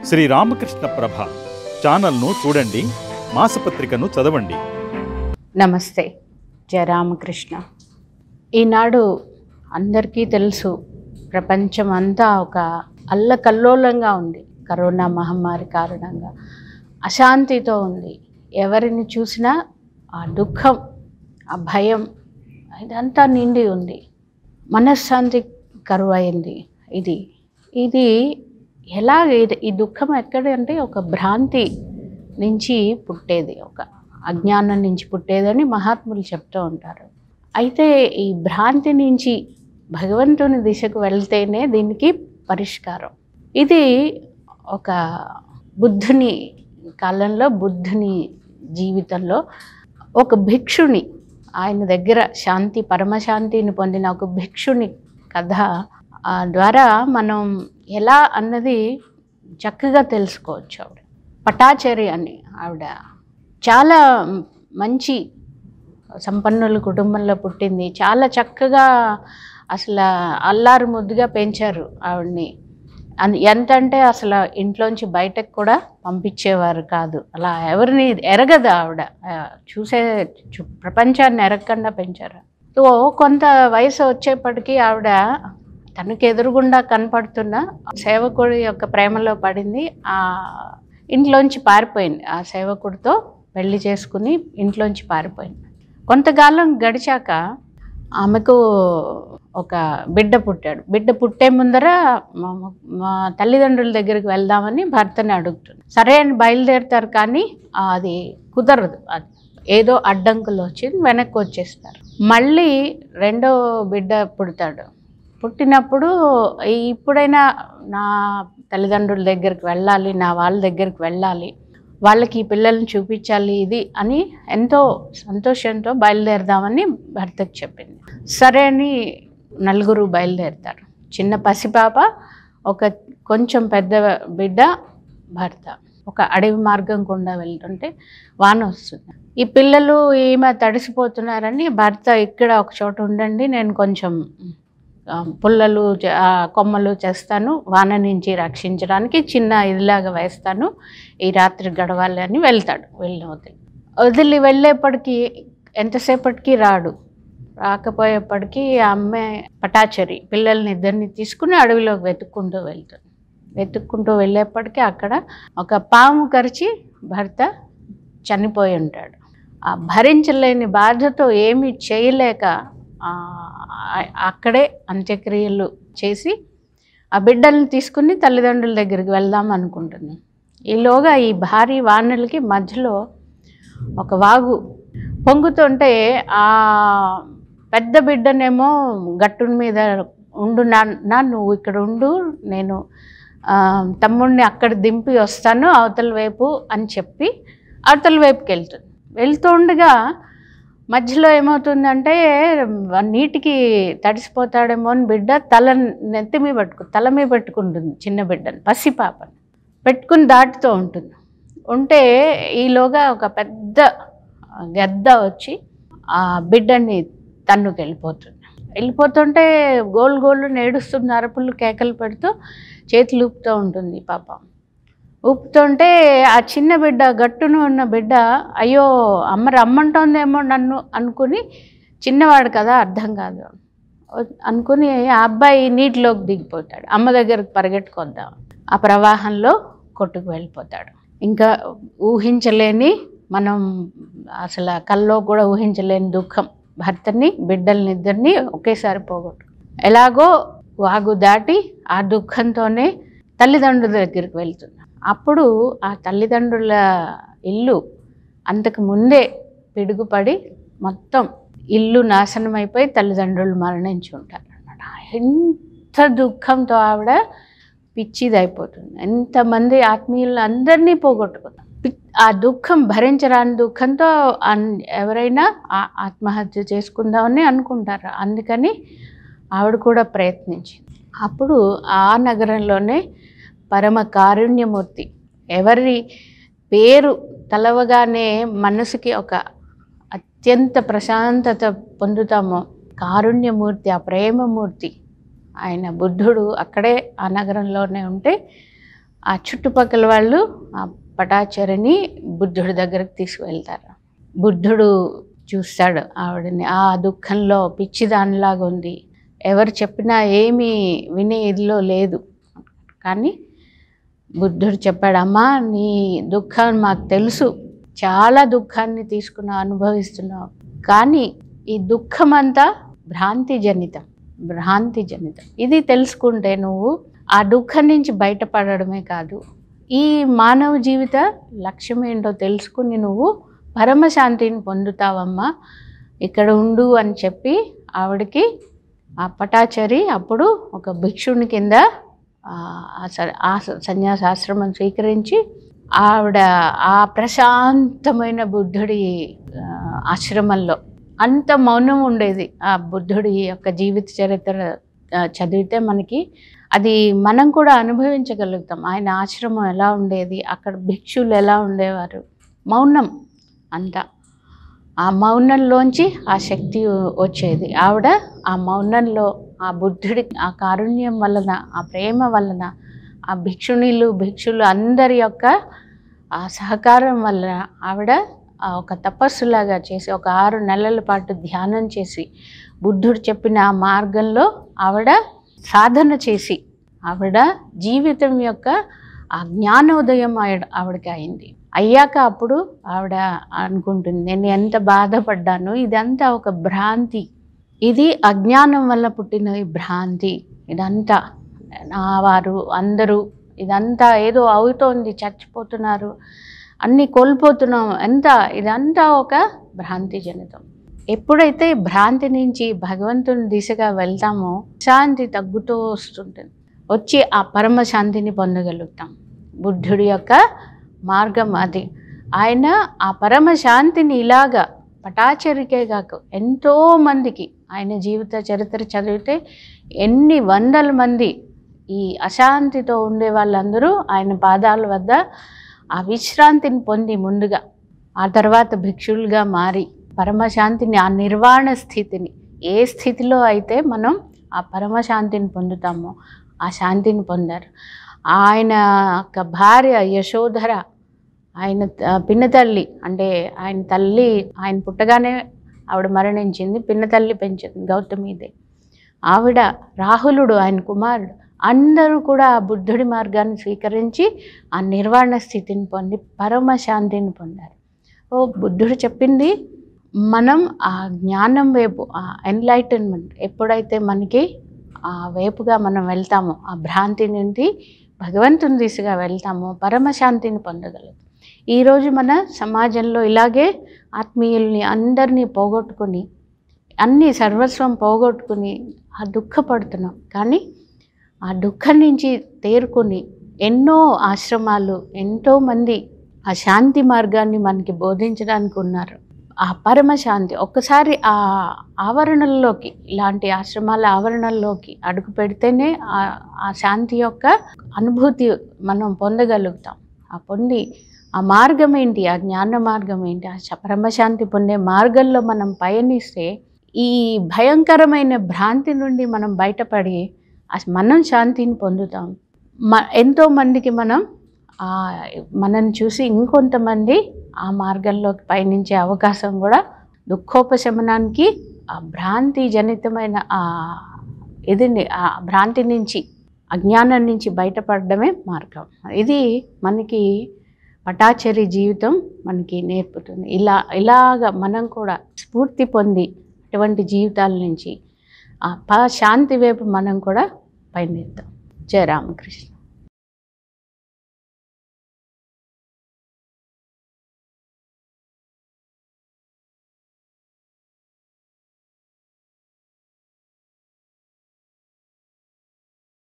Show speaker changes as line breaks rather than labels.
శ్రీ రామకృష్ణ ప్రభ ఛానల్ను చూడండి, మాసపత్రికను చదవండి.
నమస్తే, జయ రామకృష్ణ. ఈనాడు అందరికీ తెలుసు, ప్రపంచం అంతా ఒక అల్లకల్లోలంగా ఉంది. కరోనా మహమ్మారి కారణంగా అశాంతితో ఉంది. ఎవరిని చూసినా ఆ దుఃఖం, ఆ భయం, ఇదంతా నిండి ఉంది. మనశ్శాంతి కరువైంది. ఇది ఈ దుఃఖం ఎక్కడంటే ఒక భ్రాంతి నుంచి పుట్టేది, ఒక అజ్ఞానం నుంచి పుట్టేదని మహాత్ములు చెప్తూ ఉంటారు. అయితే ఈ భ్రాంతి నుంచి భగవంతుని దిశకు వెళ్తేనే దీనికి పరిష్కారం. ఇది ఒక బుద్ధుని కాలంలో, బుద్ధుని జీవితంలో ఒక భిక్షుని, ఆయన దగ్గర శాంతి, పరమశాంతిని పొందిన ఒక భిక్షుని కథ ద్వారా మనం ఎలా అన్నది చక్కగా తెలుసుకోవచ్చు. ఆవిడ పటాచారి అని, ఆవిడ చాలా మంచి సంపన్నుల కుటుంబంలో పుట్టింది. చాలా చక్కగా అసలు అల్లారు ముద్దుగా పెంచారు ఆవిడ్ని. ఎంతంటే అసలు ఇంట్లోంచి బయటకు కూడా పంపించేవారు కాదు. అలా ఎవరిని ఎరగదు ఆవిడ, ప్రపంచాన్ని ఎరగకుండా పెంచారు. సో కొంత వయసు వచ్చేప్పటికీ ఆవిడ తనకు ఎదురుగుండా కనపడుతున్న సేవకుడి యొక్క ప్రేమలో పడింది. ఆ ఇంట్లోంచి పారిపోయింది. ఆ సేవకుడితో పెళ్లి చేసుకుని ఇంట్లోంచి పారిపోయింది. కొంతకాలం గడిచాక ఆమెకు ఒక బిడ్డ పుట్టాడు. బిడ్డ పుట్టే ముందర మా తల్లిదండ్రుల దగ్గరికి వెళ్దామని భర్తని అడుగుతుంది. సరే అని బయలుదేరుతారు, కానీ అది కుదరదు. అది ఏదో అడ్డంకులు వచ్చి వెనక్కి వచ్చేస్తారు. మళ్ళీ రెండో బిడ్డ పుడతాడు. పుట్టినప్పుడు ఇప్పుడైనా నా తల్లిదండ్రుల దగ్గరికి వెళ్ళాలి, నా వాళ్ళ దగ్గరికి వెళ్ళాలి, వాళ్ళకి ఈ పిల్లల్ని చూపించాలి ఇది అని ఎంతో సంతోషంతో బయలుదేరదామని భర్తకు చెప్పింది. సరే అని నలుగురు బయలుదేరుతారు. చిన్న పసిపాప, ఒక కొంచెం పెద్ద బిడ్డ, భర్త. ఒక అడవి మార్గం గుండా వెళ్తుంటే వాన వస్తుంది. ఈ పిల్లలు ఈమె తడిసిపోతున్నారని భర్త, ఇక్కడ ఒక చోట ఉండండి, నేను కొంచెం పుల్లలు కొమ్మలు చేస్తాను, వాన నుంచి రక్షించడానికి చిన్న ఇదిలాగా వేస్తాను, ఈ రాత్రి గడవాలి అని వెళ్తాడు. వదిలి వెళ్ళేప్పటికీ ఎంతసేపటికి రాడు. రాకపోయేప్పటికీ ఆ అమ్మాయి పటాచరి పిల్లల్ని ఇద్దరిని తీసుకుని అడవిలోకి వెతుక్కుంటూ వెళ్ళేప్పటికీ అక్కడ ఒక పాము కరిచి భర్త చనిపోయి ఉంటాడు. ఆ భరించలేని బాధతో ఏమీ చేయలేక అక్కడే అంత్యక్రియలు చేసి ఆ బిడ్డల్ని తీసుకుని తల్లిదండ్రుల దగ్గరికి వెళ్దాం అనుకుంటున్నాను. ఈలోగా ఈ భారీ వానలకి మధ్యలో ఒక వాగు పొంగుతుంటే ఆ పెద్ద బిడ్డనేమో గట్టు మీద ఉండు నాన్న, నువ్వు ఇక్కడ ఉండు, నేను తమ్ముడిని అక్కడ దింపి వస్తాను అవతల వైపు అని చెప్పి అవతల వైపుకి వెళ్తుండగా మధ్యలో ఏమవుతుందంటే నీటికి తడిసిపోతాడేమో అని బిడ్డ తల మీద పెట్టుకుంటుంది. చిన్న బిడ్డని, పసిపాపని పెట్టుకుని దాటుతూ ఉంటే ఈలోగా ఒక పెద్ద గద్ద వచ్చి ఆ బిడ్డని తన్నుకు వెళ్ళిపోతుంటే గోళ్ళు ఏడుస్తుంది, అరుపులు కేకలు పెడుతూ చేతులు ఊపుతూ ఉంటుంది. పాపం ఊపుతుంటే ఆ చిన్న బిడ్డ, గట్టును ఉన్న బిడ్డ, అయ్యో అమ్మ రమ్మంటోందేమో నన్ను అనుకుని, చిన్నవాడు కదా అర్థం కాదు అనుకుని ఆ అబ్బాయి నీటిలోకి దిగిపోతాడు. అమ్మ దగ్గరకు పరిగెట్టుకొద్దాం, ఆ ప్రవాహంలో కొట్టుకు వెళ్ళిపోతాడు. ఇంకా ఊహించలేని, మనం అసలు కల్లో కూడా ఊహించలేని దుఃఖం. భర్తని, బిడ్డల్ని ఇద్దరిని ఒకేసారి పోగొట్టు. ఎలాగో వాగు దాటి ఆ దుఃఖంతోనే తల్లిదండ్రుల దగ్గరికి వెళ్తుంది. అప్పుడు ఆ తల్లిదండ్రుల ఇల్లు అంతకు ముందే పిడుగుపడి మొత్తం ఇల్లు నాశనం అయిపోయి తల్లిదండ్రులు మరణించి ఉంటారు అన్నమాట. ఎంత దుఃఖంతో ఆవిడ పిచ్చిదైపోతుంది. ఎంతమంది ఆత్మీయులు అందరినీ పోగొట్టుకుంది. ఆ దుఃఖం, భరించరాని దుఃఖంతో ఎవరైనా ఆత్మహత్య చేసుకుందామని అనుకుంటారు. అందుకని ఆవిడ కూడా ప్రయత్నించింది. అప్పుడు ఆ నగరంలోనే పరమ కారుణ్యమూర్తి, ఎవరి పేరు తలవగానే మనసుకి ఒక అత్యంత ప్రశాంతత పొందుతామో, కారుణ్యమూర్తి, ఆ ప్రేమమూర్తి, ఆయన బుద్ధుడు అక్కడే ఆ నగరంలోనే ఉంటే ఆ చుట్టుపక్కల వాళ్ళు ఆ పటాచరిని బుద్ధుడి దగ్గరికి తీసుకువెళ్తారు. బుద్ధుడు చూస్తాడు ఆవిడని, ఆ దుఃఖంలో పిచ్చిదానిలాగా ఉంది, ఎవరు చెప్పినా ఏమీ వినే ఇదిలో లేదు. కానీ బుద్ధుడు చెప్పాడు, అమ్మా నీ దుఃఖం మాకు తెలుసు, చాలా దుఃఖాన్ని తీసుకున్నావు, అనుభవిస్తున్నావు, కానీ ఈ దుఃఖం అంతా భ్రాంతి జనితం. ఇది తెలుసుకుంటే నువ్వు ఆ దుఃఖం నుంచి బయటపడడమే కాదు, ఈ మానవ జీవిత లక్ష్యం ఏంటో తెలుసుకుని నువ్వు పరమశాంతిని పొందుతావమ్మా, ఇక్కడ ఉండు అని చెప్పి ఆవిడకి ఆ పటాచరి అప్పుడు ఒక భిక్షుని కింద ఆ సన్యాసాశ్రమం స్వీకరించి ఆవిడ ఆ ప్రశాంతమైన బుద్ధుడి ఆశ్రమంలో అంత మౌనం ఉండేది. ఆ బుద్ధుడి యొక్క జీవిత చరిత్ర చదివితే మనకి అది మనం కూడా అనుభవించగలుగుతాం. ఆయన ఆశ్రమం ఎలా ఉండేది, అక్కడ భిక్షులు ఎలా ఉండేవారు, మౌనం అంతా. ఆ మౌనంలోంచి ఆ శక్తి వచ్చేది. ఆవిడ ఆ మౌనంలో ఆ బుద్ధుడి ఆ కారుణ్యం వలన, ఆ ప్రేమ వలన, ఆ భిక్షులు అందరి యొక్క ఆ సహకారం వలన ఆవిడ ఒక తపస్సులాగా చేసి ఒక 6 నెలల పాటు ధ్యానం చేసి బుద్ధుడు చెప్పిన ఆ మార్గంలో ఆవిడ సాధన చేసి ఆవిడ జీవితం యొక్క ఆ జ్ఞానోదయం ఆవిడకి అయింది. అయ్యాక అప్పుడు ఆవిడ అనుకుంటుంది, నేను ఎంత బాధపడ్డాను, ఇదంతా ఒక భ్రాంతి, ఇది అజ్ఞానం వల్ల పుట్టిన ఈ భ్రాంతి, ఇదంతా నా వారు అందరూ ఇదంతా ఏదో అవుతోంది, చచ్చిపోతున్నారు, అన్నీ కోల్పోతున్నాం, ఇదంతా ఒక భ్రాంతి జనితం. ఎప్పుడైతే భ్రాంతి నుంచి భగవంతుని దిశగా వెళ్తామో శాంతి తగ్గుతూ వస్తుంటుంది, వచ్చి ఆ పరమశాంతిని పొందగలుగుతాం. బుద్ధుడి యొక్క మార్గం అది. ఆయన ఆ పరమశాంతిని ఇలాగా పటాచరికే కాక ఎంతోమందికి, ఆయన జీవిత చరిత్ర చదివితే ఎన్ని వందల మంది ఈ అశాంతితో ఉండే వాళ్ళందరూ ఆయన పాదాల వద్ద ఆ విశ్రాంతిని పొంది ముందుగా ఆ తర్వాత భిక్షులుగా మారి పరమశాంతిని, ఆ నిర్వాణ స్థితిని, ఏ స్థితిలో అయితే మనం ఆ పరమశాంతిని పొందుతామో ఆ శాంతిని పొందారు. ఆయన యొక్క భార్య యశోధర, ఆయన పిన్నతల్లి, అంటే ఆయన తల్లి ఆయన పుట్టగానే ఆవిడ మరణించింది, పిన్నతల్లి పెంచింది గౌతమిదే. ఆవిడ, రాహులుడు ఆయన కుమారుడు, అందరూ కూడా ఆ బుద్ధుడి మార్గాన్ని స్వీకరించి ఆ నిర్వాణ స్థితిని పొంది పరమశాంతిని పొందారు. బుద్ధుడు చెప్పింది మనం ఆ జ్ఞానం వైపు, ఆ ఎన్లైటన్మెంట్ ఎప్పుడైతే మనకి ఆ వైపుగా మనం వెళ్తామో, ఆ భ్రాంతి నుండి భగవంతుని దిశగా వెళ్తామో పరమశాంతిని పొందగలుగుతాం. ఈరోజు మన సమాజంలో ఇలాగే ఆత్మీయుల్ని అందరినీ పోగొట్టుకుని, అన్ని సర్వస్వం పోగొట్టుకుని ఆ దుఃఖపడుతున్నాం. కానీ ఆ దుఃఖం నుంచి తేరుకొని ఎన్నో ఆశ్రమాలు, ఎంతోమంది ఆ శాంతి మార్గాన్ని మనకి బోధించడానికి ఉన్నారు. ఆ పరమశాంతి ఒక్కసారి ఆ ఆవరణల్లోకి, ఇలాంటి ఆశ్రమాల ఆవరణల్లోకి అడుగు పెడితేనే ఆ శాంతి యొక్క అనుభూతి మనం పొందగలుగుతాం. ఆ పొంది ఆ మార్గం ఏంటి, ఆ జ్ఞాన మార్గం ఏంటి, ఆ పరమశాంతి పొందే మార్గంలో మనం పయనిస్తే ఈ భయంకరమైన భ్రాంతి నుండి మనం బయటపడి మనం శాంతిని పొందుతాం. ఎంతోమందికి మనం చూసి ఇంకొంతమంది ఆ మార్గంలోకి పయనించే అవకాశం కూడా, దుఃఖోపశమనానికి ఆ భ్రాంతి జనితమైన ఆ భ్రాంతి నుంచి, అజ్ఞానం నుంచి బయటపడడమే మార్గం. ఇది మనకి పటాచరి జీవితం మనకి నేర్పుతుంది. ఇలాగ మనం కూడా స్ఫూర్తి పొంది అటువంటి జీవితాల నుంచి ఆ శాంతి వైపు మనం కూడా పయనిద్దాం. జయ రామకృష్ణ.